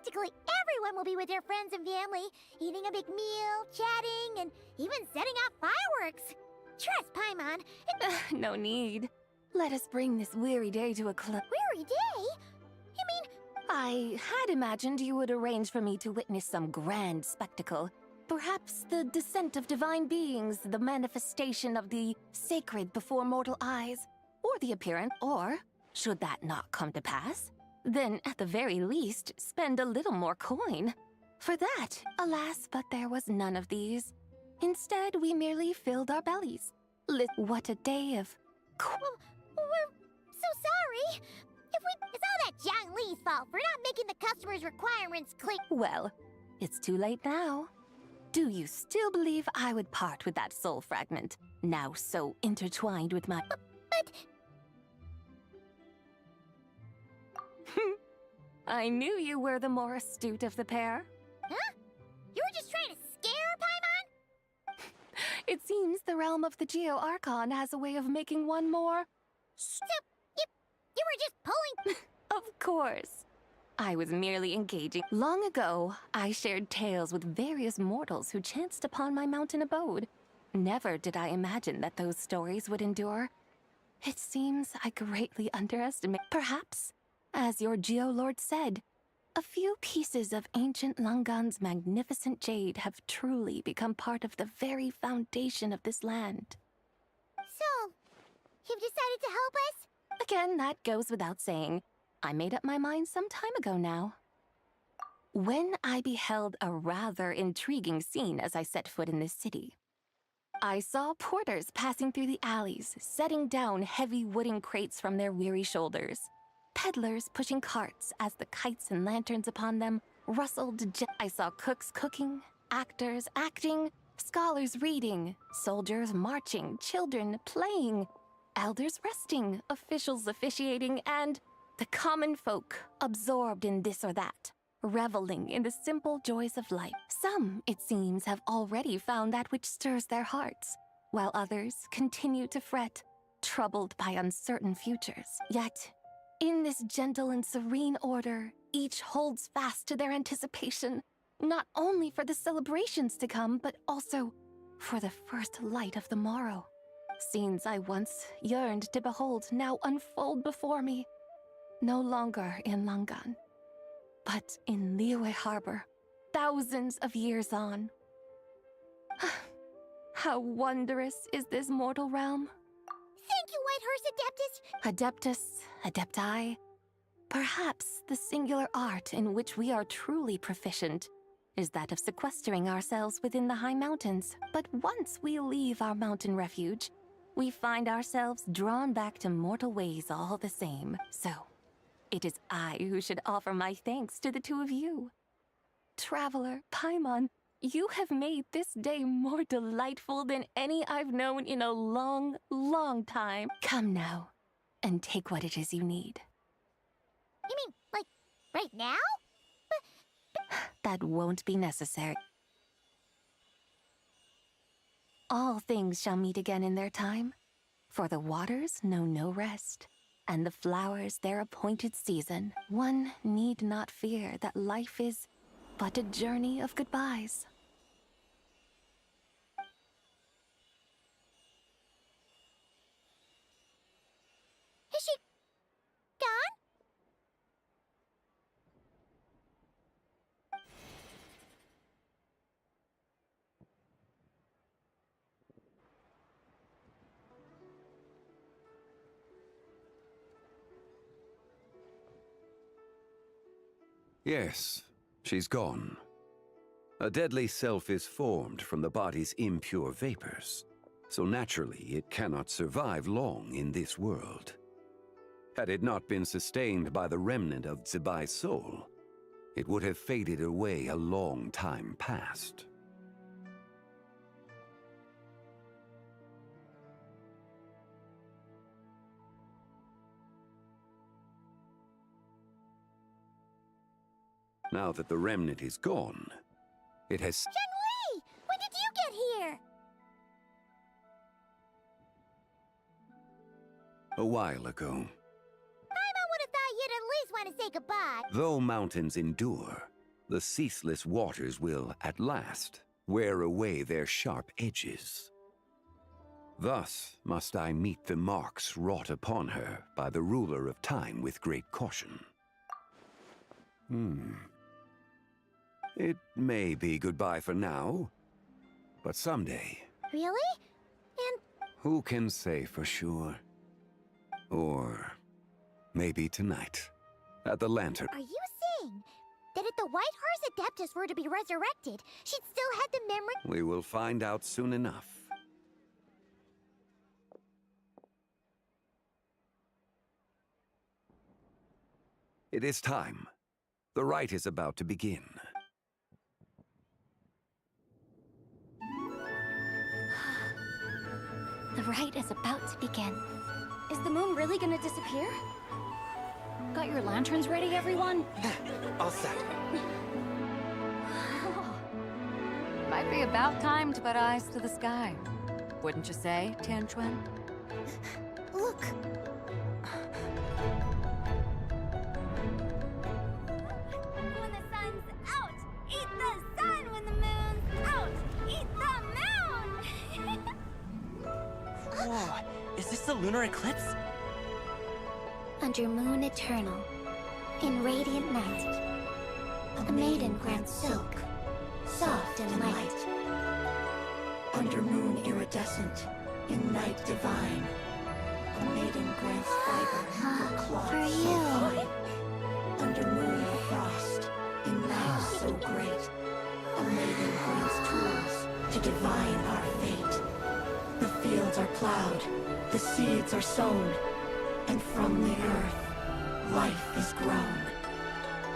Practically everyone will be with their friends and family, eating a big meal, chatting, and even setting off fireworks. Trust Paimon. No need. Let us bring this weary day to a close. Weary day? You mean... I had imagined you would arrange for me to witness some grand spectacle. Perhaps the descent of divine beings, the manifestation of the sacred before mortal eyes, or the appearance, or, should that not come to pass, then at the very least, spend a little more coin. For that, alas, but there was none of these. Instead, we merely filled our bellies. What a day of... Well, we're so sorry. It's all that Jiang Li's fault for not making the customers' requirements clear. Well, it's too late now. Do you still believe I would part with that soul fragment, now so intertwined with my... But... I knew you were the more astute of the pair. Huh? You were just trying to scare Paimon? It seems the realm of the Geo-Archon has a way of making one more... So, you were just pulling... Of course. I was merely engaging. Long ago, I shared tales with various mortals who chanced upon my mountain abode. Never did I imagine that those stories would endure. It seems I greatly underestimate. Perhaps, as your Geolord said, a few pieces of ancient Langan's magnificent jade have truly become part of the very foundation of this land. So, you've decided to help us? Again, that goes without saying. I made up my mind some time ago now. When I beheld a rather intriguing scene as I set foot in this city, I saw porters passing through the alleys, setting down heavy wooden crates from their weary shoulders. Peddlers pushing carts as the kites and lanterns upon them rustled. I saw cooks cooking, actors acting, scholars reading, soldiers marching, children playing, elders resting, officials officiating, and the common folk absorbed in this or that, reveling in the simple joys of life. Some, it seems, have already found that which stirs their hearts, while others continue to fret, troubled by uncertain futures. Yet, in this gentle and serene order, each holds fast to their anticipation, not only for the celebrations to come, but also for the first light of the morrow. Scenes I once yearned to behold now unfold before me. No longer in Langan, but in Liyue Harbor, thousands of years on. How wondrous is this mortal realm? Thank you, Whitehurst Adeptus. Adeptus, Adepti. Perhaps the singular art in which we are truly proficient is that of sequestering ourselves within the high mountains. But once we leave our mountain refuge, we find ourselves drawn back to mortal ways all the same. So, it is I who should offer my thanks to the two of you. Traveler, Paimon, you have made this day more delightful than any I've known in a long, long time. Come now, and take what it is you need. You mean, like, right now? That won't be necessary. All things shall meet again in their time, for the waters know no rest, and the flowers their appointed season. One need not fear that life is but a journey of goodbyes. Is she gone? Yes, she's gone. A deadly self is formed from the body's impure vapors, so naturally it cannot survive long in this world. Had it not been sustained by the remnant of Zibai's soul, it would have faded away a long time past. Now that the remnant is gone, it has... Zhengli! When did you get here? A while ago. Paimon would have thought you'd at least want to say goodbye. Though mountains endure, the ceaseless waters will, at last, wear away their sharp edges. Thus must I meet the marks wrought upon her by the ruler of time with great caution. It may be goodbye for now, but someday, Really? And who can say for sure? Or maybe tonight, at the Lantern. are you saying that if the White Horse Adeptus were to be resurrected, she'd still have the memory? We will find out soon enough. It is time. The rite is about to begin. The rite is about to begin. Is the moon really gonna disappear? Got your lanterns ready, everyone? All set. Might be about time to put eyes to the sky. Wouldn't you say, Tianquan? Look! When the sun's out, eat the sun. When the moon's out, eat the moon! Whoa, is this the lunar eclipse? Under moon eternal, in radiant night, a maiden grants silk, soft and light. Under moon iridescent, in night divine, a maiden grants fiber for cloth For so you. fine. Under moon of frost, in night so great, a maiden grants tools to divine our fate. The fields are plowed, the seeds are sown, and from the earth, life is grown.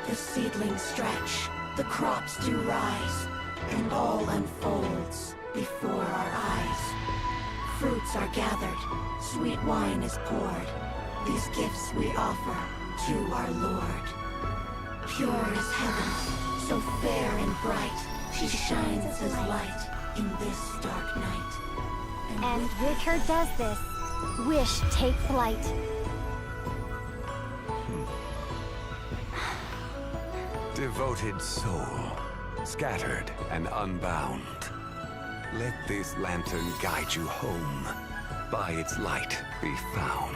The seedlings stretch, the crops do rise, and all unfolds before our eyes. Fruits are gathered, sweet wine is poured. These gifts we offer to our Lord. Pure as heaven, so fair and bright, she shines as light in this dark night. And with her does this, wish take flight. Devoted soul, scattered and unbound. Let this lantern guide you home. By its light be found.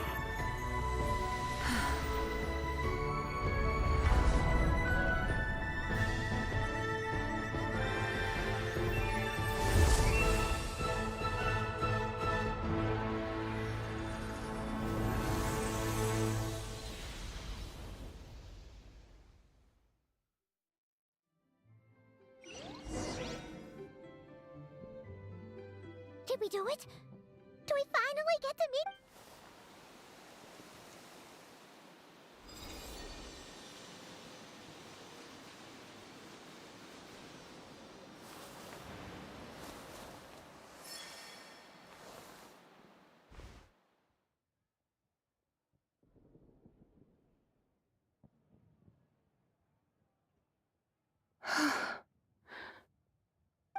Did we do it? Do we finally get to meet?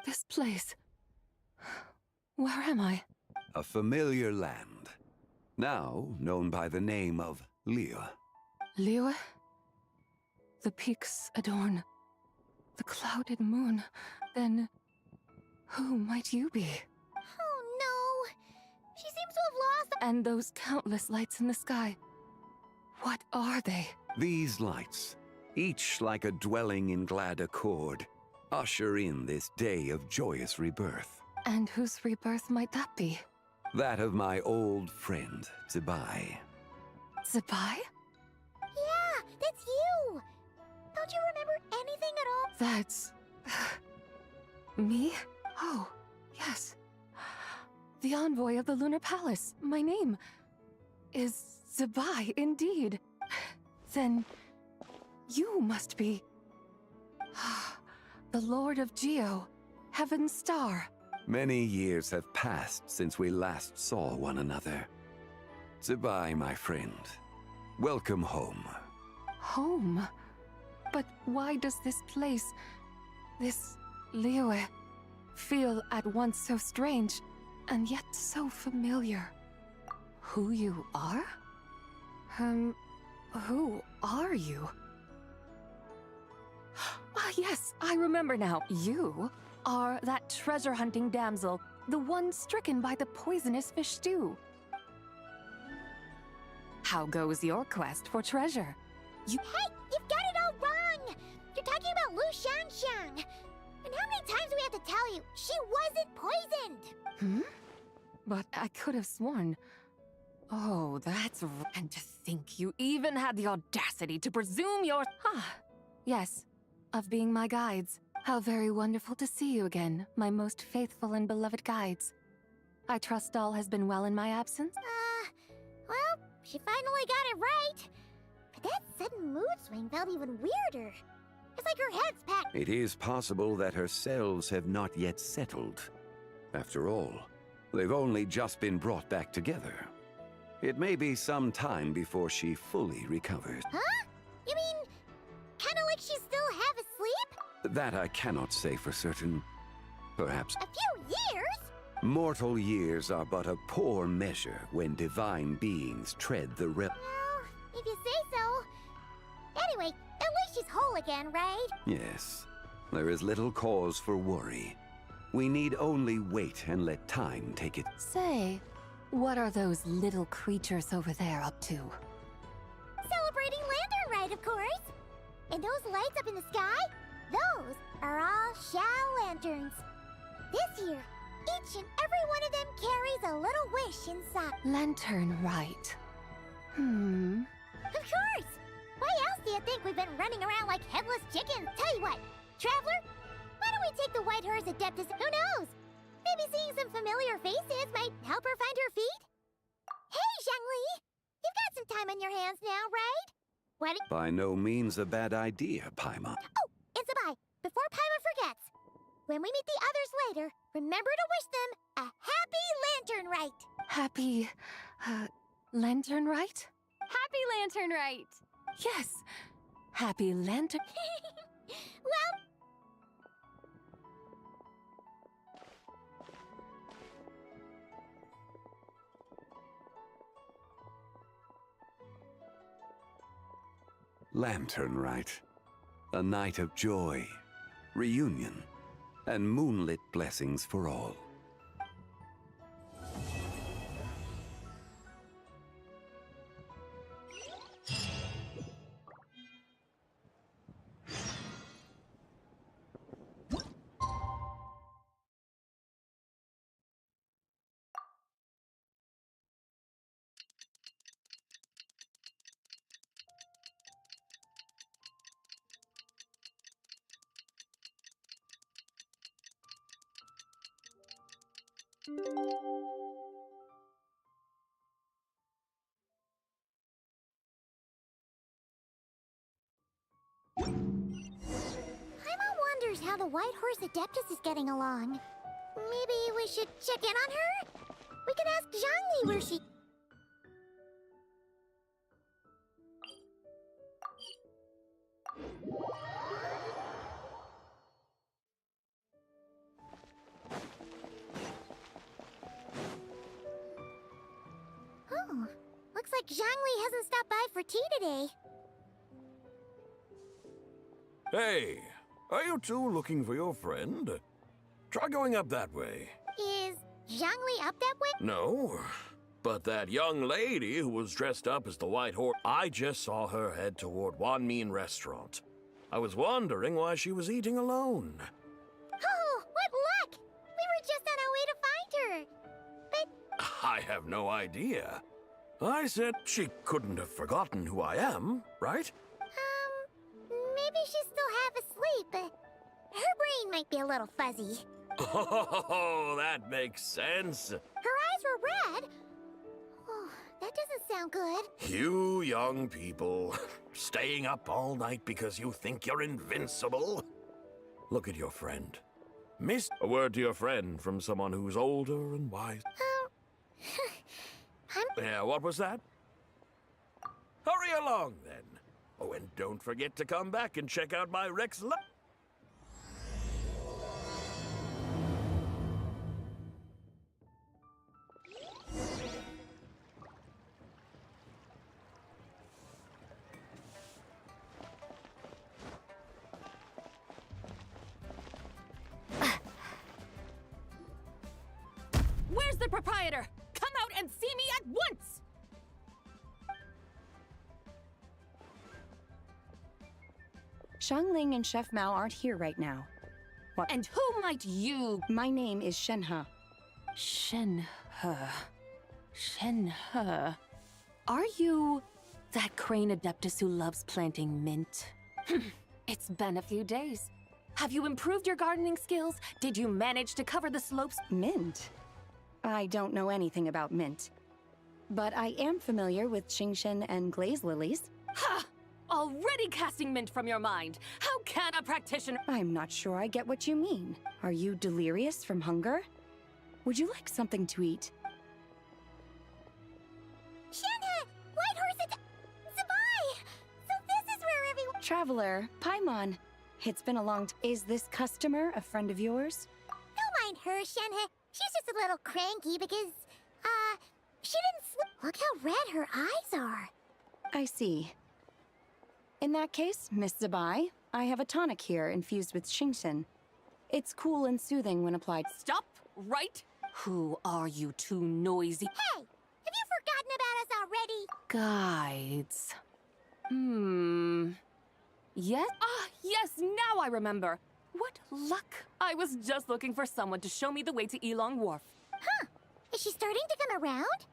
This place. Where am I? A familiar land, now known by the name of Liyue. Liyue? The peaks adorn the clouded moon. Then, who might you be? Oh no! She seems to have lost. And those countless lights in the sky. What are they? These lights, each like a dwelling in glad accord, usher in this day of joyous rebirth. And whose rebirth might that be? That of my old friend, Zibai. Zibai? Yeah, that's you! Don't you remember anything at all? That's... me? Oh, yes. The envoy of the Lunar Palace. My name is Zibai, indeed. Then you must be... the Lord of Geo, Heaven's Star. Many years have passed since we last saw one another. Zibai, my friend. Welcome home. Home? But why does this place, this Liyue, feel at once so strange, and yet so familiar? Who you are? Who are you? Yes, I remember now. You are that treasure-hunting damsel, the one stricken by the poisonous fish stew. How goes your quest for treasure? Hey, you've got it all wrong! You're talking about Lu Xiangxiang. And how many times do we have to tell you? She wasn't poisoned! But I could have sworn... Oh, that's... And to think you even had the audacity to presume your... Yes, of being my guides. How very wonderful to see you again, my most faithful and beloved guides. I trust all has been well in my absence? Well, she finally got it right. But that sudden mood swing felt even weirder. It's like her head's packed. It is possible that her cells have not yet settled. After all, they've only just been brought back together. It may be some time before she fully recovers. Huh? You mean, kinda like she's still half asleep? That I cannot say for certain. Perhaps. A few years? Mortal years are but a poor measure when divine beings tread the Well, if you say so. Anyway, at least she's whole again, right? Yes, there is little cause for worry. We need only wait and let time take it. Say, what are those little creatures over there up to? Celebrating Lantern Rite, of course. And those lights up in the sky? Those are all Xiao lanterns. This year, each and every one of them carries a little wish inside. Lanternlit. Of course! Why else do you think we've been running around like headless chickens? Tell you what, Traveler, why don't we take the White Horse Adeptus? Who knows? Maybe seeing some familiar faces might help her find her feet? Hey, Zhangli! You've got some time on your hands now, right? What? By no means a bad idea, Paimon. Oh, and Sabai, before Paima forgets, when we meet the others later, remember to wish them a happy Lantern Rite! Happy... Lanternlit? Happy Lanternlit! Yes! Happy Lantern... Well, Lanternlit. A night of joy, reunion, and moonlit blessings for all. Paima wonders how the White Horse Adeptus is getting along. Maybe we should check in on her? We could ask Zhangli where she... Oh, looks like Zhangli hasn't stopped by for tea today. Hey, are you two looking for your friend? Try going up that way. Is Zhangli up that way? No, but that young lady who was dressed up as the White Horse, I just saw her head toward Wanmin Restaurant. I was wondering why she was eating alone. Oh, what luck! We were just on our way to find her. But I have no idea. I said she couldn't have forgotten who I am, right? maybe she's still half asleep, but her brain might be a little fuzzy. Oh, that makes sense. Her eyes were red. Oh, that doesn't sound good. You young people, staying up all night because you think you're invincible. Look at your friend. Miss, a word to your friend from someone who's older and wise. Yeah, what was that? Hurry along, then. Oh, and don't forget to come back and check out my Rex Lo- the proprietor? Come out and see me at once! Xiangling and Chef Mao aren't here right now. What? And who might you... My name is Shenhe. Shenhe. Shenhe. Are you that crane adeptus who loves planting mint? It's been a few days. Have you improved your gardening skills? Did you manage to cover the slopes? Mint? I don't know anything about mint. But I am familiar with Qingshen and glaze lilies. Ha! Already casting mint from your mind. How can a practitioner... I'm not sure I get what you mean. Are you delirious from hunger? Would you like something to eat? Shenhe! Whitehorse Zabai! So this is where everyone... Traveler, Paimon. It's been a long Is this customer a friend of yours? Don't mind her, Shenhe. She's just a little cranky because, she didn't sleep. Look how red her eyes are. I see. In that case, Miss Zabai, I have a tonic here infused with Qingshen. It's cool and soothing when applied. Stop right? Who are you two noisy... Hey! Have you forgotten about us already? Guides. Yes? Ah, yes, now I remember. What luck. I was just looking for someone to show me the way to Elong Wharf. Huh. Is she starting to come around?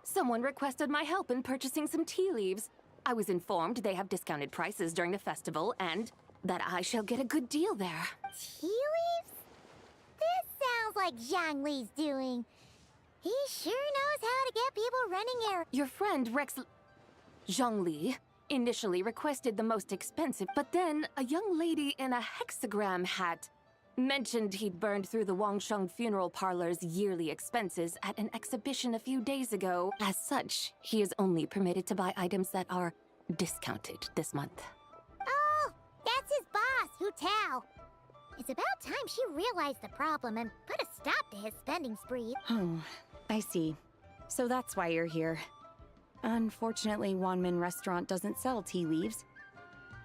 Someone requested my help in purchasing some tea leaves. I was informed they have discounted prices during the festival and that I shall get a good deal there. Tea leaves? This sounds like Zhang Li's doing. He sure knows how to get people running errands. Your friend Rex Zhongli initially requested the most expensive, but then a young lady in a hexagram hat mentioned he'd burned through the Wangsheng funeral parlor's yearly expenses at an exhibition a few days ago. As such, he is only permitted to buy items that are discounted this month. Oh, that's his boss, Hu Tao. It's about time she realized the problem and put a stop to his spending spree. Oh, I see. So that's why you're here. Unfortunately, Wanmin Restaurant doesn't sell tea leaves.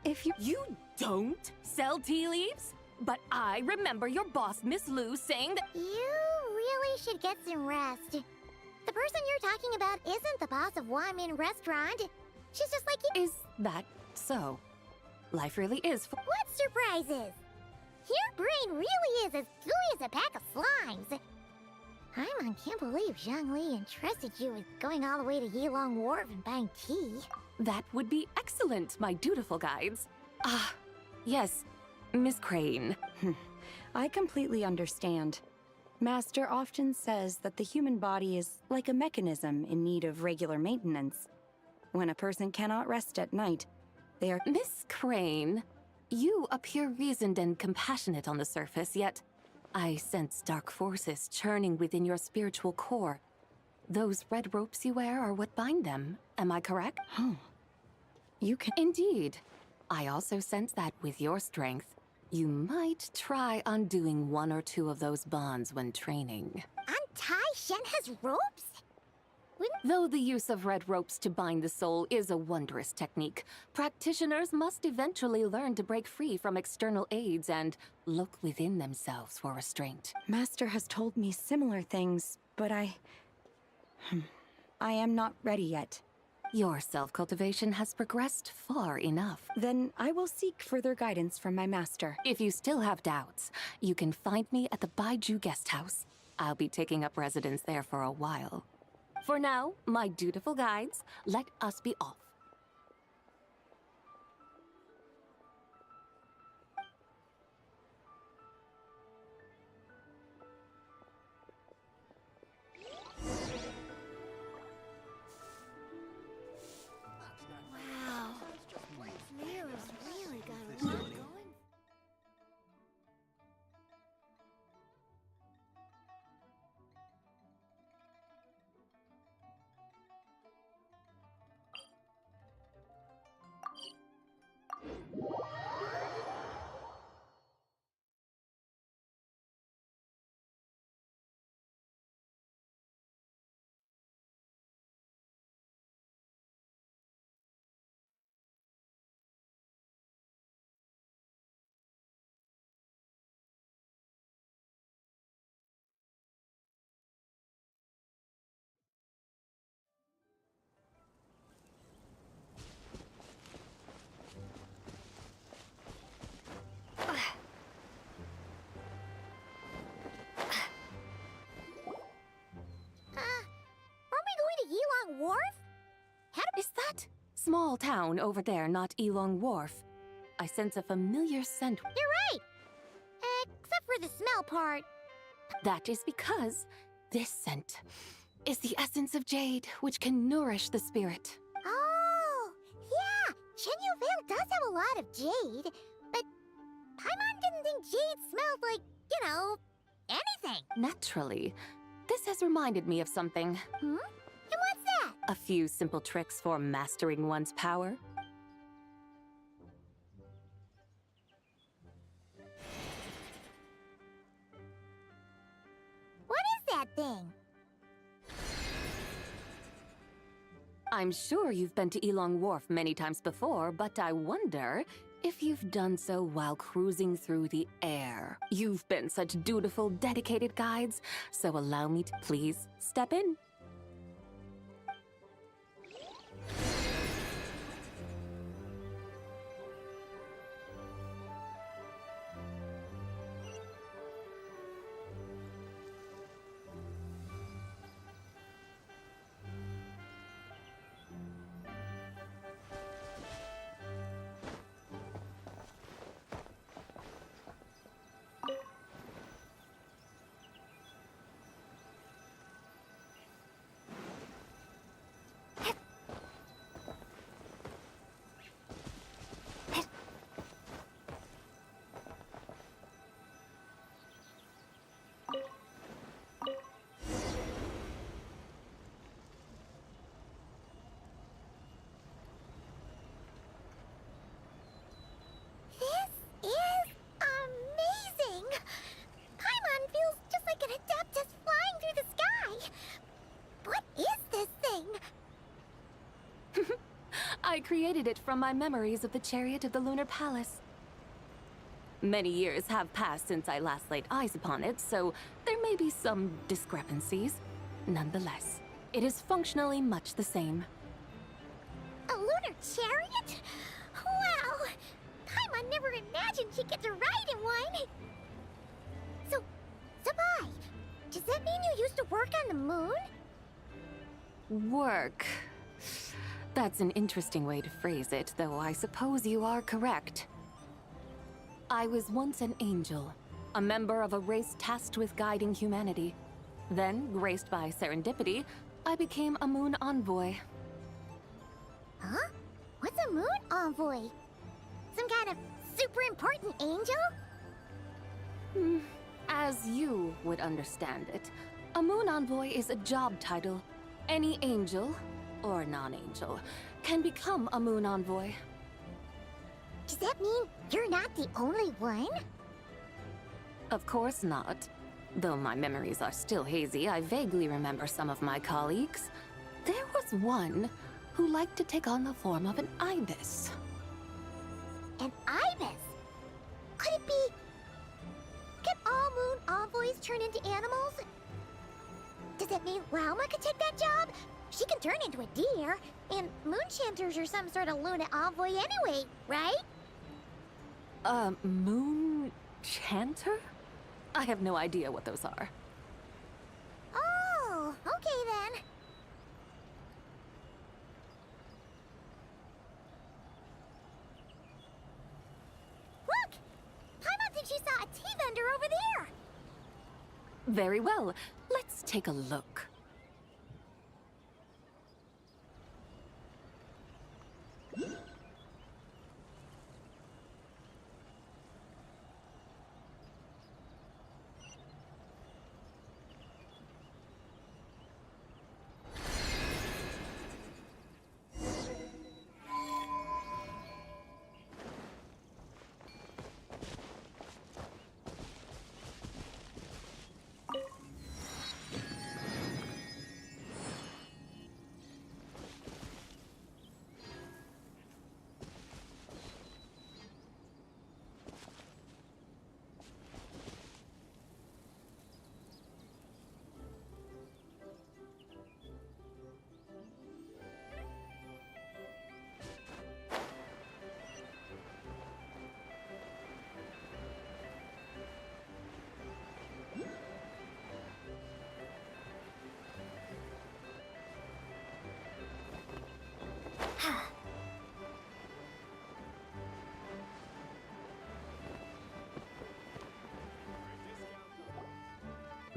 If you... You don't sell tea leaves? But I remember your boss, Miss Lu, saying that... You really should get some rest. The person you're talking about isn't the boss of Wanmin Restaurant. She's just like you. Is that so? Life really is full... What surprises? Your brain really is as gooey as a pack of slimes. I can't believe Zhang Li entrusted you with going all the way to Yilong Wharf and buying tea. That would be excellent, my dutiful guides. Ah, yes, Miss Crane. I completely understand. Master often says that the human body is like a mechanism in need of regular maintenance. When a person cannot rest at night, they are... Miss Crane, you appear reasoned and compassionate on the surface, yet I sense dark forces churning within your spiritual core. Those red ropes you wear are what bind them, am I correct? Oh. You can... Indeed. I also sense that with your strength, you might try undoing one or two of those bonds when training. Untie Shenhe's ropes? Though the use of red ropes to bind the soul is a wondrous technique, practitioners must eventually learn to break free from external aids and look within themselves for restraint. Master has told me similar things, but I am not ready yet. Your self-cultivation has progressed far enough. Then I will seek further guidance from my master. If you still have doubts, you can find me at the Baiju Guest House. I'll be taking up residence there for a while. For now, my dutiful guides, let us be off. Wow. Mira's really got a lot going. that? Small town over there, not Elong Wharf. I sense a familiar scent. You're right! Except for the smell part. That is because this scent is the essence of jade, which can nourish the spirit. Oh, yeah! Shenyu Vale does have a lot of jade, but Paimon didn't think jade smelled like, anything. Naturally, this has reminded me of something. Hmm? And what's that? A few simple tricks for mastering one's power. What is that thing? I'm sure you've been to Elong Wharf many times before, but I wonder if you've done so while cruising through the air. You've been such dutiful, dedicated guides, so allow me to please step in. This is amazing! Paimon feels just like an Adeptus flying through the sky. What is this thing? I created it from my memories of the chariot of the Lunar Palace. Many years have passed since I last laid eyes upon it, so there may be some discrepancies. Nonetheless, it is functionally much the same. A lunar chariot? Wow! Paimon never imagined she'd get to ride in one! So, Sabai, does that mean you used to work on the moon? Work. That's an interesting way to phrase it, though I suppose you are correct. I was once an angel, a member of a race tasked with guiding humanity. Then, graced by serendipity, I became a moon envoy. Huh? What's a moon envoy? Some kind of super important angel? As you would understand it, a moon envoy is a job title. Any angel, or non-angel, can become a moon envoy. Does that mean you're not the only one? Of course not. Though my memories are still hazy, I vaguely remember some of my colleagues. There was one who liked to take on the form of an ibis. An ibis? Could it be... Can all moon envoys turn into animals? Does that mean Rauma could take that job? She can turn into a deer, and moonchanters are some sort of Luna envoy anyway, right? Moon chanter? I have no idea what those are. Oh, okay then. Look! Paimon thinks she saw a tea vendor over there! Very well. Let's take a look.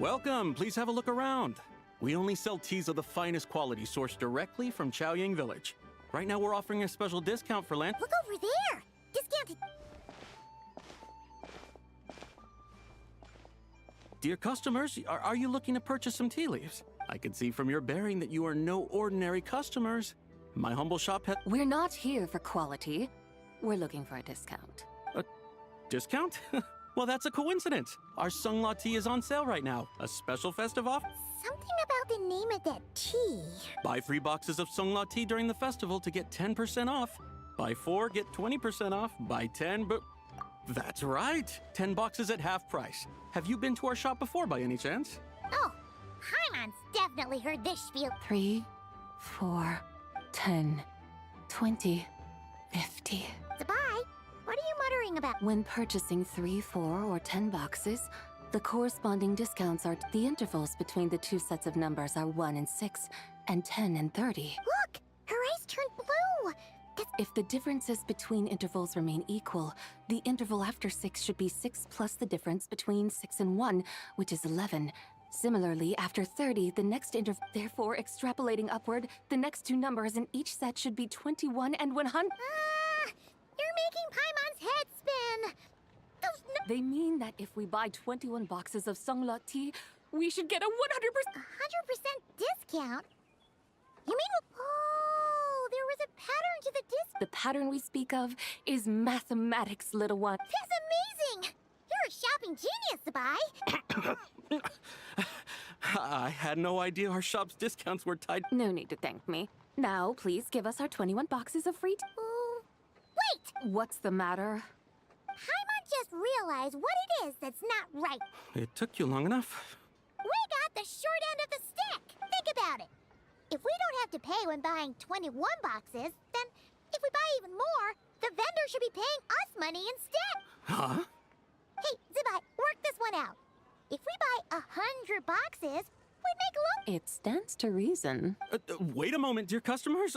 Welcome, please have a look around. We only sell teas of the finest quality sourced directly from Chaoying Village. Right now we're offering a special discount for Look over there! Discounted. Dear customers, are you looking to purchase some tea leaves? I can see from your bearing that you are no ordinary customers. My humble shop has... We're not here for quality. We're looking for a discount. A discount? Well, that's a coincidence. Our Sungla tea is on sale right now. A special festive offer. Something about the name of that tea. Buy 3 boxes of Sungla tea during the festival to get 10% off. Buy 4, get 20% off. Buy 10, but... That's right. 10 boxes at half price. Have you been to our shop before by any chance? Oh, Paimon's definitely heard this spiel. 3, 4, 10, 20, 50. Zabai, what are you muttering about? When purchasing 3, 4, or 10 boxes, the corresponding discounts are the intervals between the two sets of numbers are 1 and 6, and 10 and 30. Look! Her eyes turned blue! If the differences between intervals remain equal, the interval after 6 should be 6 plus the difference between 6 and 1, which is 11. Similarly, after 30, the next interval... Therefore, extrapolating upward, the next two numbers in each set should be 21 and 100... You're making Paimon's head spin! They mean that if we buy 21 boxes of Sungla tea, we should get a 100%... 100% discount? You mean... Oh, there was a pattern to the disc... The pattern we speak of is mathematics, little one. That's amazing! You're a shopping genius, Zabai! I had no idea our shop's discounts were tied... No need to thank me. Now, please give us our 21 boxes of free... Wait! What's the matter? Paimon just realized what it is that's not right. It took you long enough. We got the short end of the stick! Think about it! If we don't have to pay when buying 21 boxes, then if we buy even more, the vendor should be paying us money instead! Huh? Hey, Zabai, work this one out. If we buy 100 boxes, we'd make It stands to reason. Wait a moment, dear customers.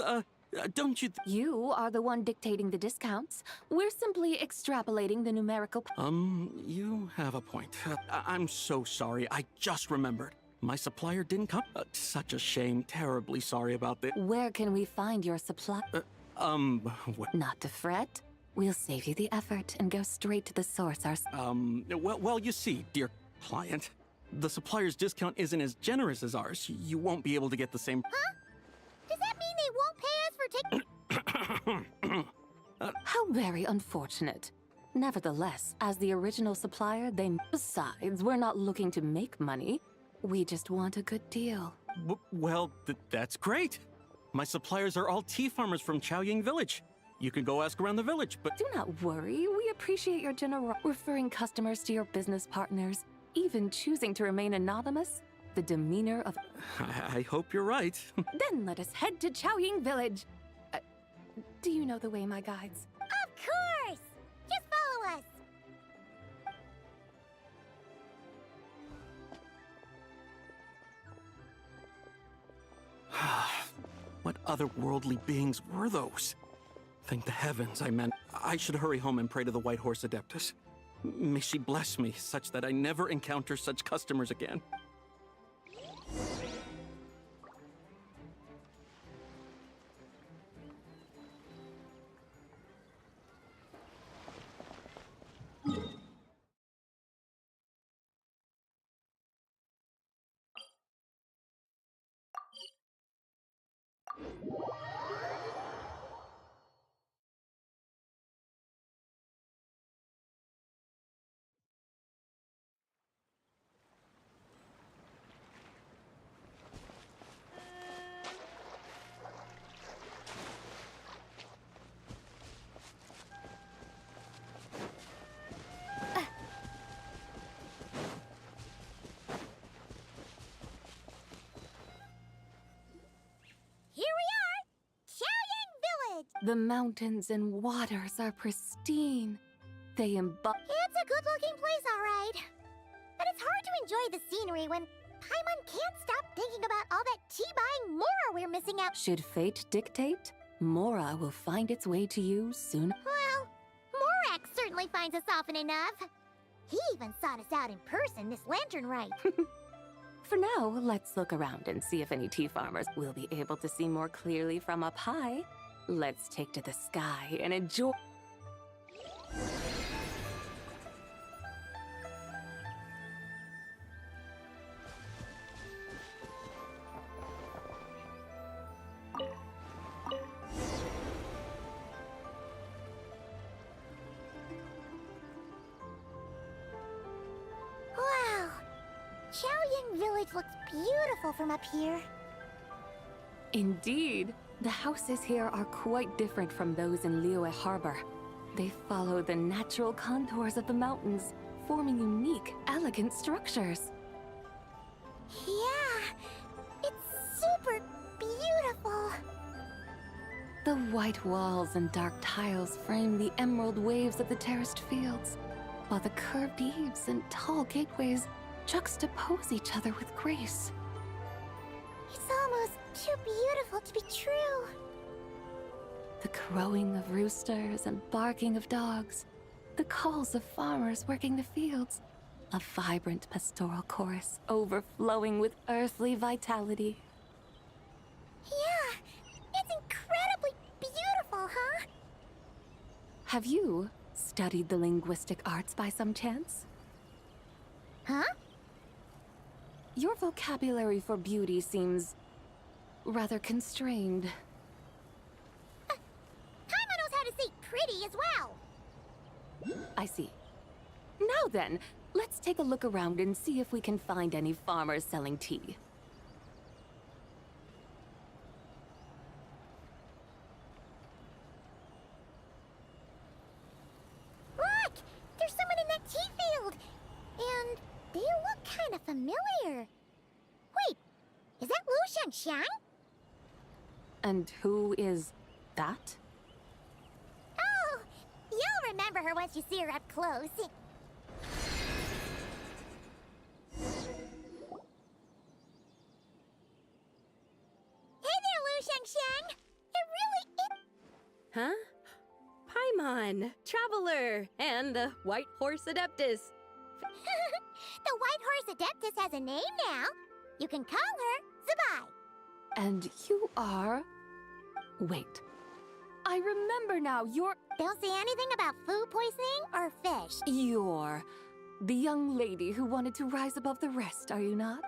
Don't you... You are the one dictating the discounts. We're simply extrapolating the numerical... You have a point. I'm so sorry. I just remembered. My supplier didn't come. Such a shame. Terribly sorry about this. Where can we find your supply? What? Not to fret. We'll save you the effort and go straight to the source Well, you see, dear client, the supplier's discount isn't as generous as ours. You won't be able to get the same... Huh? Does that mean they won't pay us for taking... How very unfortunate. Nevertheless, as the original supplier, they... Besides, we're not looking to make money. We just want a good deal. Well, that's great. My suppliers are all tea farmers from Chaoying Village. You can go ask around the village, but... Do not worry. We appreciate your referring customers to your business partners, even choosing to remain anonymous. The demeanor of... I hope you're right. Then let us head to Chaoying Village. Do you know the way, my guides? Of course! Just follow us! What otherworldly beings were those? Thank the heavens, I should hurry home and pray to the White Horse Adeptus. May she bless me, such that I never encounter such customers again. The mountains and waters are pristine. They embody... It's a good-looking place, all right. But it's hard to enjoy the scenery when Paimon can't stop thinking about all that tea-buying Mora we're missing out. Should fate dictate, Mora will find its way to you soon. Well, Morak certainly finds us often enough. He even sought us out in person this Lanternlit. For now, let's look around and see if any tea farmers will be able to see more clearly from up high. Let's take to the sky and enjoy. Wow! Chaoying Village looks beautiful from up here. Indeed, the houses here are quite different from those in Liyue Harbor. They follow the natural contours of the mountains, forming unique, elegant structures. Yeah, it's super beautiful. The white walls and dark tiles frame the emerald waves of the terraced fields, while the curved eaves and tall gateways juxtapose each other with grace. It's almost too beautiful to be true. The crowing of roosters and barking of dogs, the calls of farmers working the fields, a vibrant pastoral chorus overflowing with earthly vitality. Yeah, it's incredibly beautiful, huh? Have you studied the linguistic arts by some chance? Huh? Your vocabulary for beauty seems rather constrained. Paimon knows how to say pretty as well. I see. Now then, let's take a look around and see if we can find any farmers selling tea. Look! There's someone in that tea field! And they look kind of familiar. Wait, is that Lu Shangxiang? And who is that? Oh, you'll remember her once you see her up close. Hey there, Lu Shangxiang! It really is... Huh? Paimon, Traveler, and the White Horse Adeptus. The White Horse Adeptus has a name now. You can call her Zabai. And you are... Wait. I remember now, you're Don't say anything about food poisoning or fish. the young lady who wanted to rise above the rest, are you not?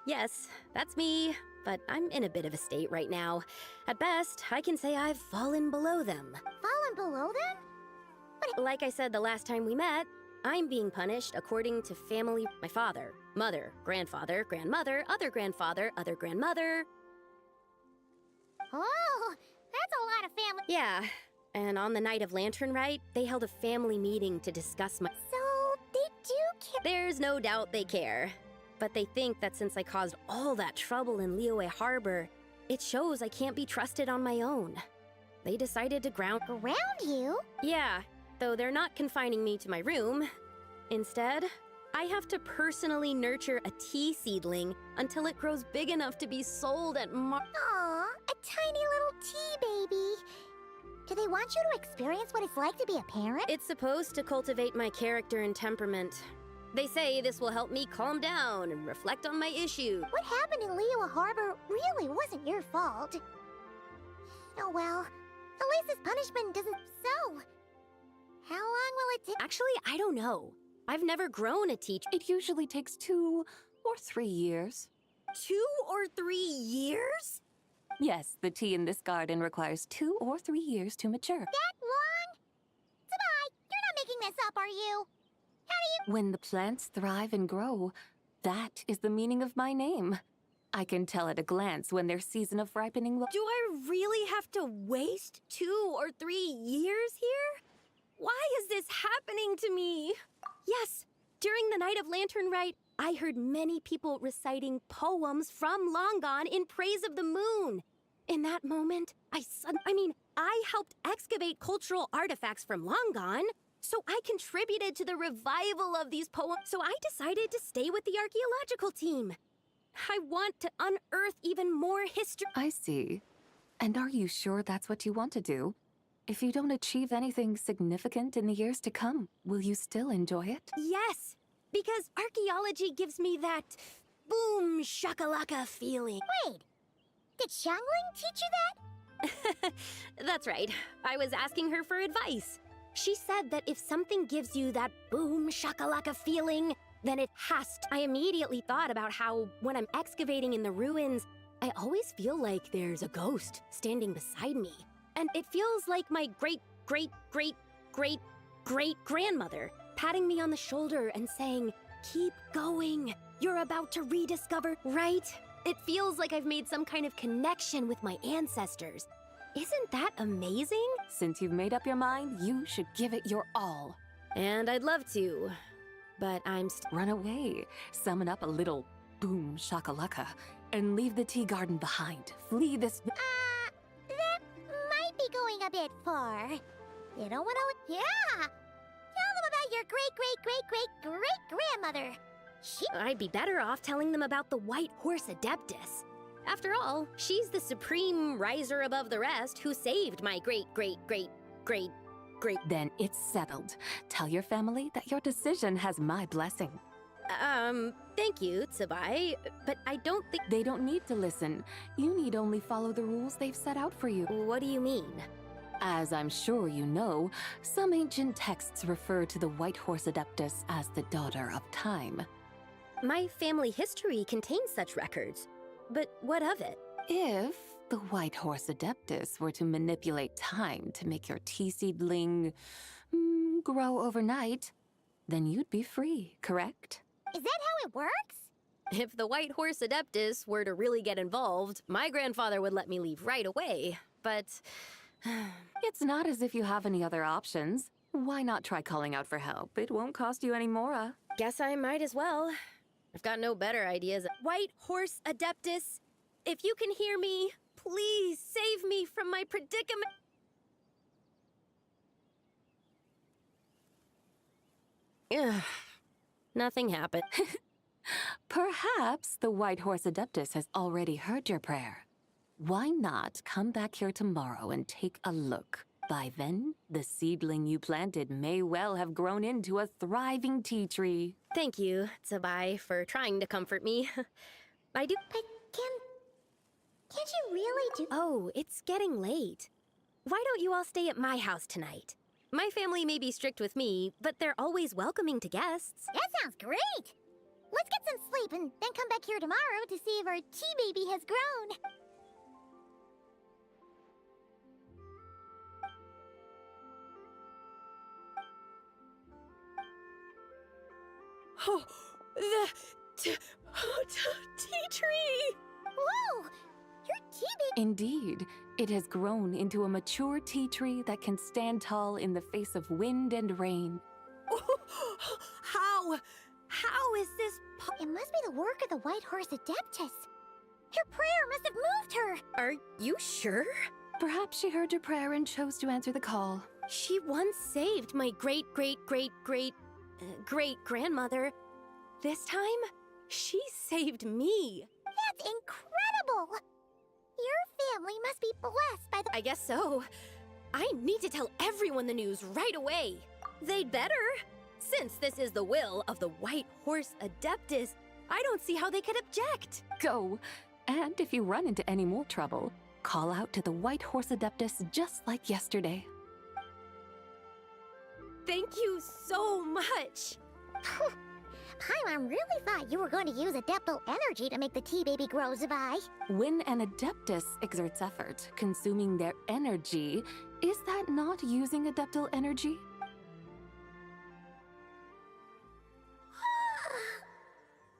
Yes, that's me, but I'm in a bit of a state right now. At best, I can say I've fallen below them. Fallen below them? Like I said the last time we met, I'm being punished according to family. My father, mother, grandfather, grandmother, other grandfather, other grandmother. Oh, that's a lot of family. Yeah, and on the night of Lanternlit, they held a family meeting to discuss my... So, they do care. There's no doubt they care. But they think that since I caused all that trouble in Liyue Harbor, it shows I can't be trusted on my own. They decided to ground... Around you? Yeah, though they're not confining me to my room. Instead, I have to personally nurture a tea seedling until it grows big enough to be sold at Aw, a tiny little tea baby. Do they want you to experience what it's like to be a parent? It's supposed to cultivate my character and temperament. They say this will help me calm down and reflect on my issues. What happened in Liyue Harbor really wasn't your fault. Oh well, at least this punishment doesn't... So, how long will it take? Actually, I don't know. I've never grown a teacher. It usually takes 2 or 3 years. 2 or 3 years? Yes, the tea in this garden requires 2 or 3 years to mature. That long? Zabai, you're not making this up, are you? How do you... When the plants thrive and grow, that is the meaning of my name. I can tell at a glance when their season of ripening will... Do I really have to waste 2 or 3 years here? Why is this happening to me? Yes, during the night of Lanternlit, I heard many people reciting poems from long gone in praise of the moon. In that moment, I helped excavate cultural artifacts from long gone, so I contributed to the revival of these poems. So I decided to stay with the archaeological team. I want to unearth even more history. I see. And are you sure that's what you want to do? If you don't achieve anything significant in the years to come, will you still enjoy it? Yes, because archaeology gives me that boom shakalaka feeling. Wait, did Xiangling teach you that? That's right. I was asking her for advice. She said that if something gives you that boom shakalaka feeling, then it has to. I immediately thought about how when I'm excavating in the ruins, I always feel like there's a ghost standing beside me. And it feels like my great-great-great-great-great-grandmother patting me on the shoulder and saying, "Keep going. You're about to rediscover," right? It feels like I've made some kind of connection with my ancestors. Isn't that amazing? Since you've made up your mind, you should give it your all. And I'd love to, but Run away, summon up a little boom shakalaka, and leave the tea garden behind. Flee this. That might be going a bit far. You don't want to. Yeah! Tell them about your great-great-great-great-great-grandmother. I'd be better off telling them about the White Horse Adeptus. After all, she's the supreme riser above the rest who saved my great-great-great-great-great. Then it's settled. Tell your family that your decision has my blessing. Thank you, Tsubai, but I don't think. They don't need to listen. You need only follow the rules they've set out for you. What do you mean? As I'm sure you know, some ancient texts refer to the White Horse Adeptus as the Daughter of Time. My family history contains such records, but what of it? If the White Horse Adeptus were to manipulate time to make your tea seedling grow overnight, then you'd be free, correct? Is that how it works? If the White Horse Adeptus were to really get involved, my grandfather would let me leave right away, but... It's not as if you have any other options. Why not try calling out for help? It won't cost you any more. Guess I might as well. I've got no better ideas. White Horse Adeptus, if you can hear me, please save me from my predicament. Ugh. Nothing happened. Perhaps the White Horse Adeptus has already heard your prayer. Why not come back here tomorrow and take a look? By then, the seedling you planted may well have grown into a thriving tea tree. Thank you, Tsubai, for trying to comfort me. I do. But can't you really do? Oh, it's getting late. Why don't you all stay at my house tonight? My family may be strict with me, but they're always welcoming to guests. That sounds great. Let's get some sleep and then come back here tomorrow to see if our tea baby has grown. Oh, the tea tree! Whoa! Your tea baby... Indeed, it has grown into a mature tea tree that can stand tall in the face of wind and rain. How is this It must be the work of the White Horse Adeptus. Her prayer must have moved her. Are you sure? Perhaps she heard your prayer and chose to answer the call. She once saved my great-great-great-great-great-grandmother. This time, she saved me. That's incredible! Your family must be blessed by the... I guess so. I need to tell everyone the news right away. They'd better. Since this is the will of the White Horse Adeptus, I don't see how they could object. Go! And if you run into any more trouble, call out to the White Horse Adeptus just like yesterday. Thank you so much. Paimon really thought you were going to use Adeptal energy to make the tea baby grow, Zabai. When an Adeptus exerts effort, consuming their energy, is that not using Adeptal energy?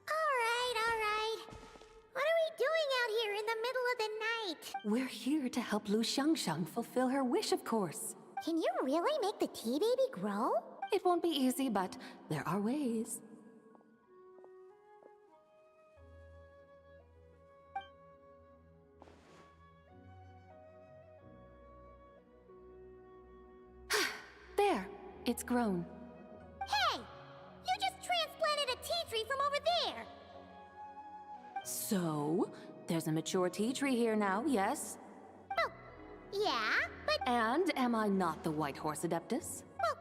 All right. What are we doing out here in the middle of the night? We're here to help Lu Xiangxiang fulfill her wish, of course. Can you really make the tea baby grow? It won't be easy, but there are ways. There, it's grown. Hey! You just transplanted a tea tree from over there! So, there's a mature tea tree here now, yes? Oh, yeah, but... And am I not the White Horse Adeptus? Well,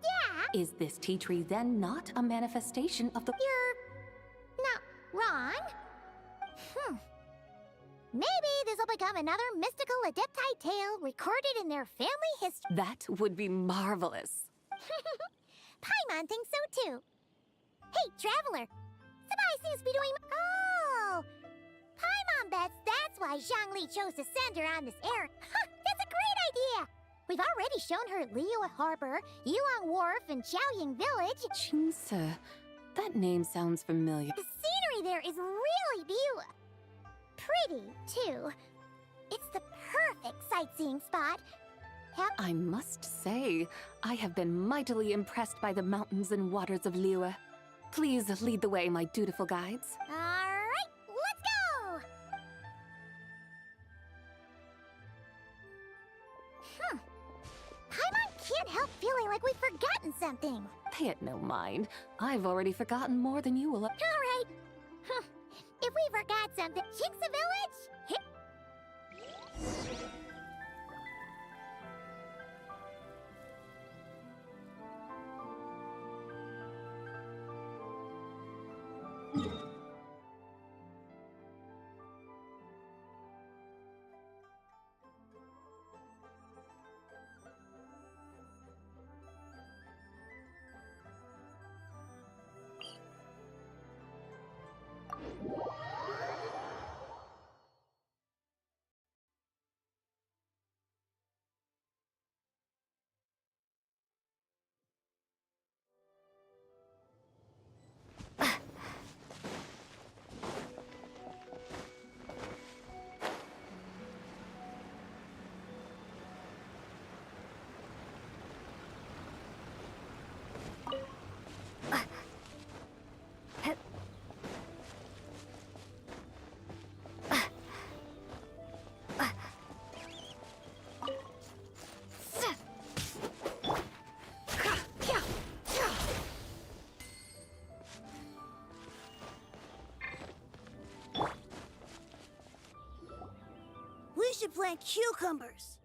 yeah. Is this tea tree then not a manifestation of the... You're... Wrong. Maybe this will become another mystical Adepti tale recorded in their family history. That would be marvelous. Paimon thinks so too. Hey, Traveler! Somebody seems to be doing... Oh! Paimon bets that's why Zhongli chose to send her on this errand. That's a great idea! We've already shown her Liyue Harbor, Yulong Wharf, and Xiaoying Village. Qingce. That name sounds familiar. The scenery there is really beautiful. Pretty, too. It's the perfect sightseeing spot. I must say, I have been mightily impressed by the mountains and waters of Liyue. Please lead the way, my dutiful guides. All right, let's go! Paimon can't help feeling like we've forgotten something. Pay it no mind. I've already forgotten more than you will. All right. If we forgot something, Qingce Village? We should plant cucumbers.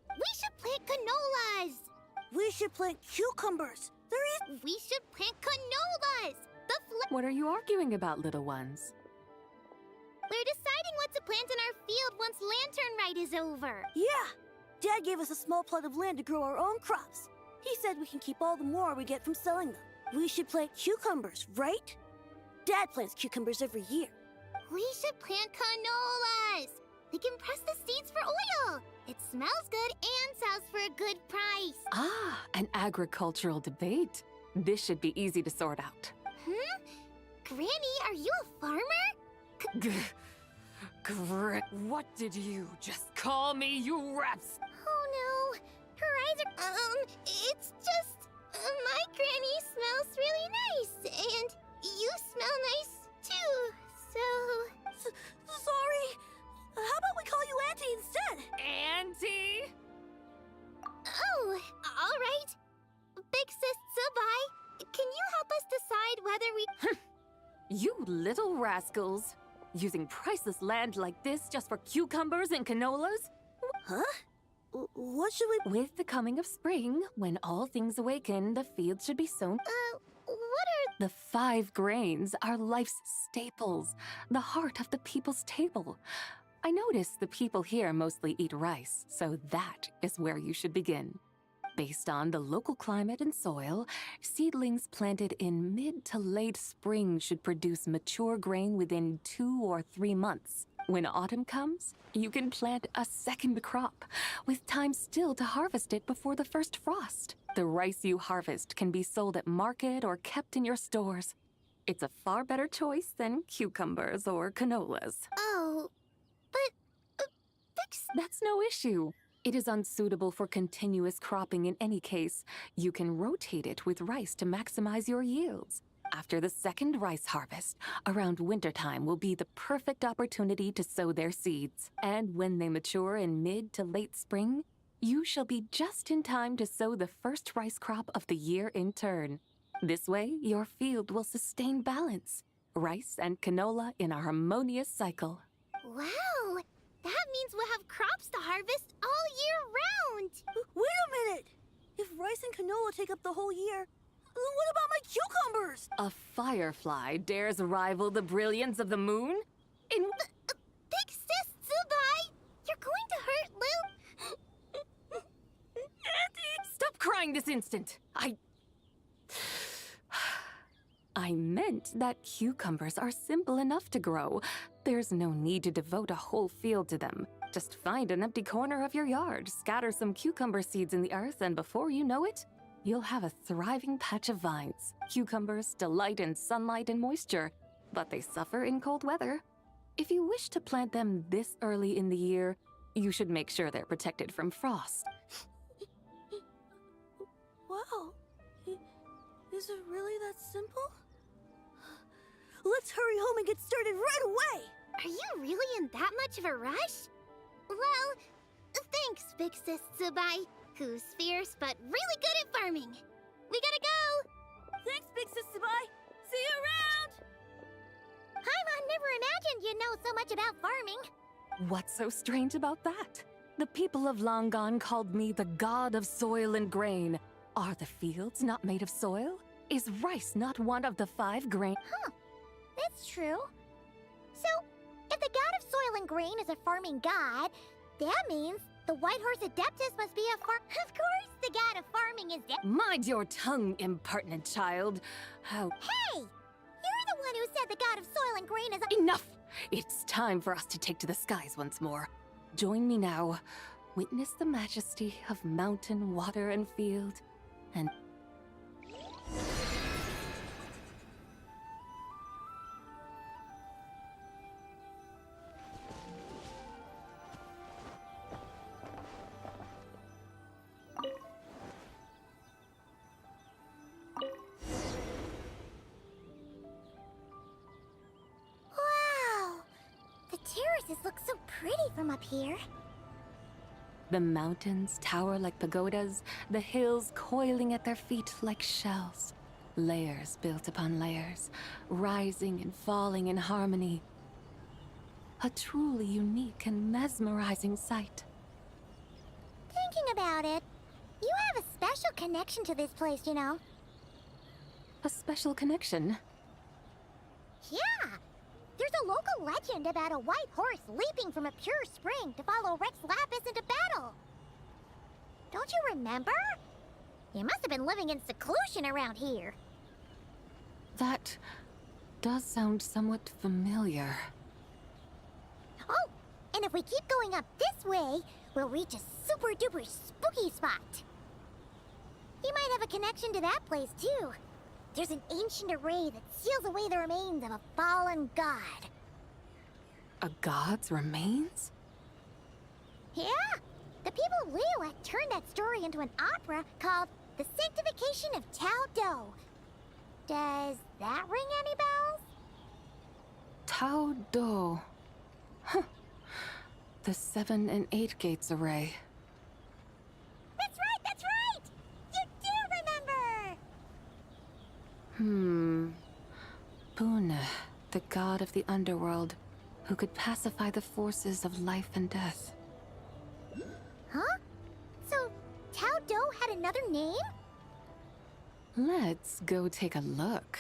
We should plant canolas. We should plant cucumbers. We should plant canolas. What are you arguing about, little ones? We're deciding what to plant in our field once Lanternlit is over. Yeah. Dad gave us a small plot of land to grow our own crops. He said we can keep all the more we get from selling them. We should plant cucumbers, right? Dad plants cucumbers every year. We should plant canolas. We can press the seeds for oil. It smells good and sells for a good price. Ah, an agricultural debate. This should be easy to sort out. Granny, are you a farmer? What did you just call me, you raps? Oh no, her eyes are... it's just... my granny smells really nice, and you smell nice too, so... Sorry. How about we call you Auntie instead? Auntie? Oh, all right. Big sis Zubai, can you help us decide whether we... You little rascals. Using priceless land like this just for cucumbers and canolas? Huh? What should we... With the coming of spring, when all things awaken, the fields should be sown. What are... The 5 grains are life's staples, the heart of the people's table. I notice the people here mostly eat rice, so that is where you should begin. Based on the local climate and soil, seedlings planted in mid to late spring should produce mature grain within 2 or 3 months. When autumn comes, you can plant a second crop, with time still to harvest it before the first frost. The rice you harvest can be sold at market or kept in your stores. It's a far better choice than cucumbers or canolas. Oh, but... That's no issue. It is unsuitable for continuous cropping in any case. You can rotate it with rice to maximize your yields. After the second rice harvest, around wintertime will be the perfect opportunity to sow their seeds. And when they mature in mid to late spring, you shall be just in time to sow the first rice crop of the year in turn. This way, your field will sustain balance. Rice and canola in a harmonious cycle. Wow! That means we'll have crops to harvest all year round! Wait a minute! If rice and canola take up the whole year, What about my cucumbers? A firefly dares rival the brilliance of the moon? In Big Sis Tsubai! You're going to hurt Lou! Stop crying this instant! I meant that cucumbers are simple enough to grow. There's no need to devote a whole field to them. Just find an empty corner of your yard, scatter some cucumber seeds in the earth, and before you know it, you'll have a thriving patch of vines. Cucumbers delight in sunlight and moisture, but they suffer in cold weather. If you wish to plant them this early in the year, you should make sure they're protected from frost. Wow. Is it really that simple? Let's hurry home and get started right away! Are you really in that much of a rush? Well, thanks, Big Sis Tsubai, who's fierce but really good at farming. We gotta go! Thanks, Big Sis Tsubai! See you around! Paimon never imagined you'd know so much about farming. What's so strange about that? The people of long gone called me the god of soil and grain. Are the fields not made of soil? Is rice not one of the 5 grain? Huh, that's true. So, if the god of soil and grain is a farming god, that means the White Horse Adeptus must be a Of course, the god of farming is Mind your tongue, impertinent child. How— Hey! You're the one who said the god of soil and grain is a— Enough! It's time for us to take to the skies once more. Join me now. Witness the majesty of mountain, water, and field, and— Wow! The terraces look so pretty from up here. The mountains tower like pagodas, the hills coiling at their feet like shells. Layers built upon layers, rising and falling in harmony. A truly unique and mesmerizing sight. Thinking about it, you have a special connection to this place, you know. A special connection. Yeah! There's a local legend about a white horse leaping from a pure spring to follow Rex Lapis into battle. Don't you remember? You must have been living in seclusion around here. That does sound somewhat familiar. Oh, and if we keep going up this way, we'll reach a super duper spooky spot. You might have a connection to that place too. There's an ancient array that seals away the remains of a fallen god. A god's remains? Yeah, the people of Liyue turned that story into an opera called The Sanctification of Tao Do. Does that ring any bells? Tao Do. Huh. The 7 and 8 gates array. That's right, that's right! You do remember! Buna, the god of the underworld, who could pacify the forces of life and death. Huh? So, Tao Do had another name? Let's go take a look.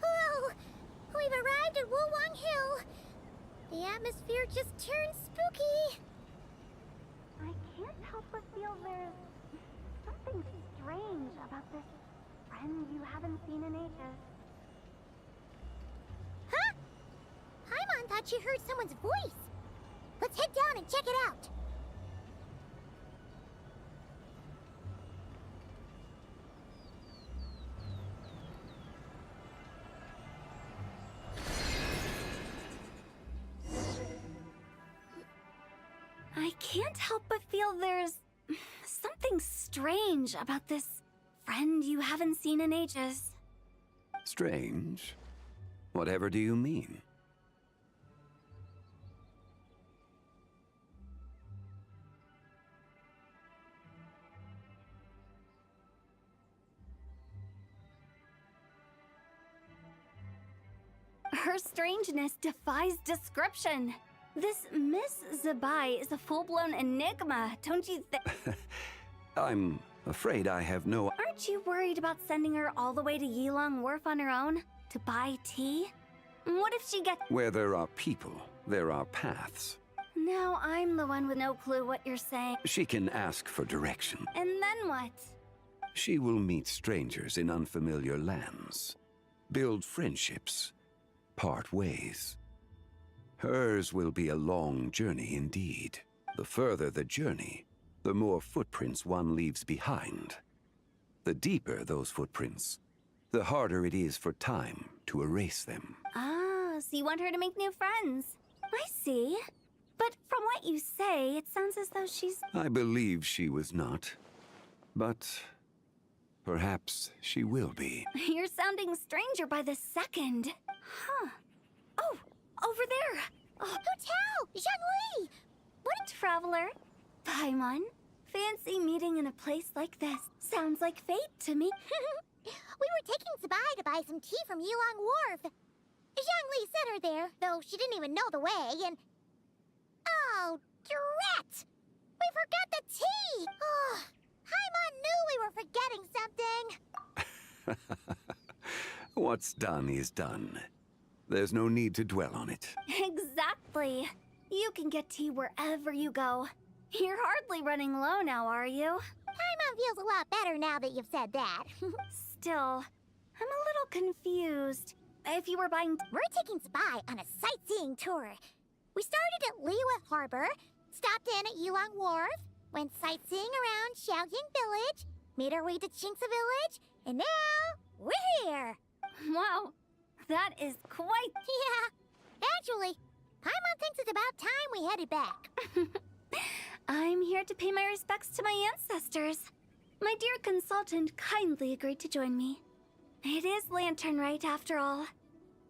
Whoa! We've arrived at Wulwang Hill. The atmosphere just turned spooky. I can't help but feel there's something strange about this friend you haven't seen in ages. Huh? Paimon thought she heard someone's voice. Let's head down and check it out. I can't help but feel there's something strange about this friend you haven't seen in ages. Strange? Whatever do you mean? Her strangeness defies description. This Miss Zabai is a full-blown enigma, don't you think? I'm afraid I have no... Aren't you worried about sending her all the way to Yilong Wharf on her own to buy tea? What if she gets... Where there are people, there are paths. Now I'm the one with no clue what you're saying. She can ask for direction. And then what? She will meet strangers in unfamiliar lands, build friendships, part ways. Hers will be a long journey indeed. The further the journey, the more footprints one leaves behind. The deeper those footprints, the harder it is for time to erase them. Ah, so you want her to make new friends. I see. But from what you say, it sounds as though she's... I believe she was not, but perhaps she will be. You're sounding stranger by the second. Huh. Oh, over there. Oh. Hotel! Zhongli! What a traveler. Paimon, fancy meeting in a place like this. Sounds like fate to me. We were taking Zabai to buy some tea from Yilong Wharf. Zhongli sent her there, though she didn't even know the way, and... Oh, drat! We forgot the tea! Oh, Paimon knew we were forgetting something. What's done is done. There's no need to dwell on it. Exactly. You can get tea wherever you go. You're hardly running low now, are you? Paimon feels a lot better now that you've said that. Still, I'm a little confused. If you were buying... We're taking Zabai on a sightseeing tour. We started at Liyue Harbor, stopped in at Yilong Wharf, went sightseeing around Xiaoying Village, made our way to Qingce Village, and now we're here. Wow, that is quite... Yeah, actually, Paimon thinks it's about time we headed back. I'm here to pay my respects to my ancestors. My dear consultant kindly agreed to join me. It is Lanternlit after all.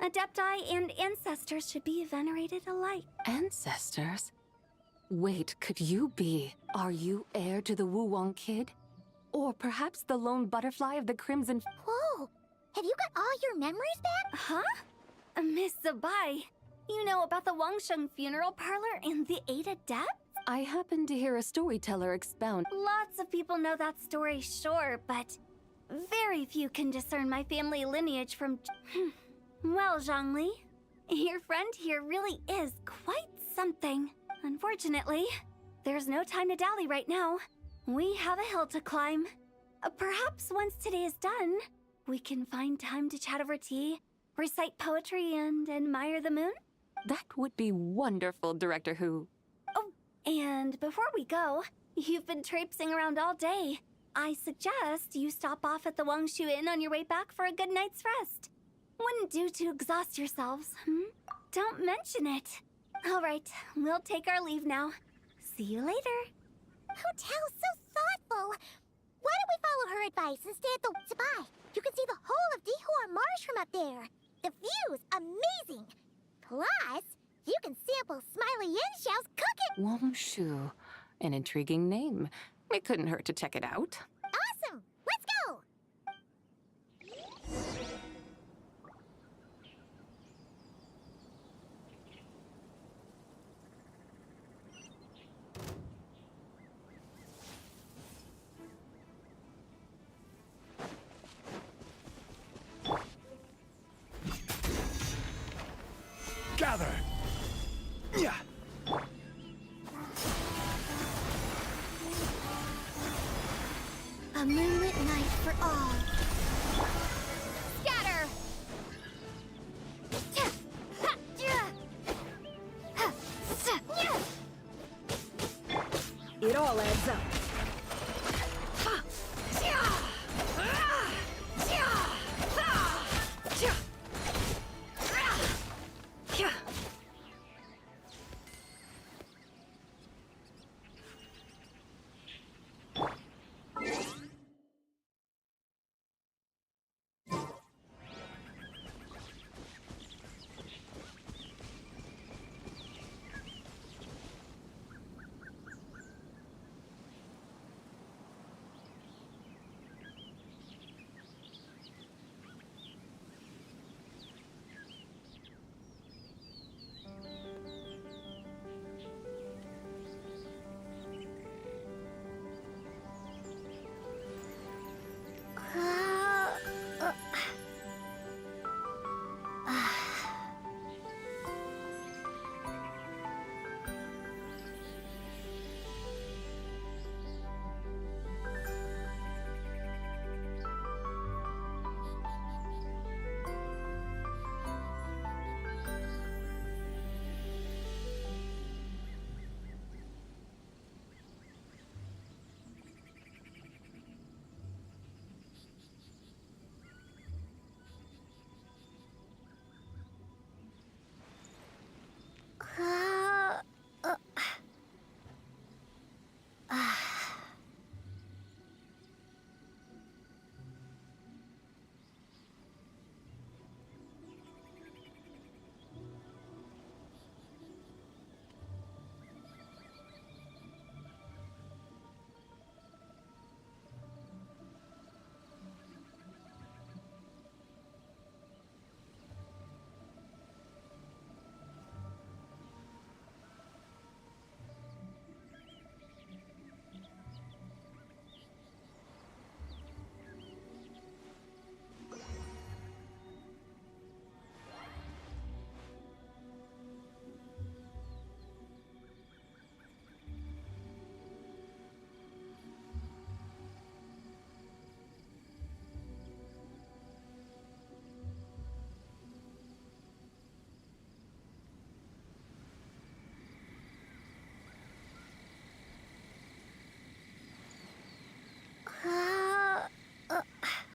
Adepti and ancestors should be venerated alike. Ancestors? Wait, could you be? Are you heir to the Wuwang kid? Or perhaps the lone butterfly of the Crimson... Whoa, have you got all your memories back? Huh? Miss Zabai, you know about the Wangsheng funeral parlor and the 8 Adepts? I happened to hear a storyteller expound... Lots of people know that story, sure, but very few can discern my family lineage from... Well, Zhongli, your friend here really is quite something. Unfortunately, there's no time to dally right now. We have a hill to climb. Perhaps once today is done, we can find time to chat over tea, recite poetry, and admire the moon? That would be wonderful, Director Who. Oh, and before we go, you've been traipsing around all day. I suggest you stop off at the Wangshu Inn on your way back for a good night's rest. Wouldn't do to exhaust yourselves, Don't mention it. All right, we'll take our leave now. See you later. Hotel's so thoughtful. Why don't we follow her advice and stay at the Zabai? You can see the whole of Dihua Marsh from up there. The view's amazing. Plus, you can sample Smiley Yenshao's cooking. Wangshu. An intriguing name. It couldn't hurt to check it out. Awesome. Let's go. Gather! Yeah! A moonlit night for all. Scatter! It all adds up. Ah.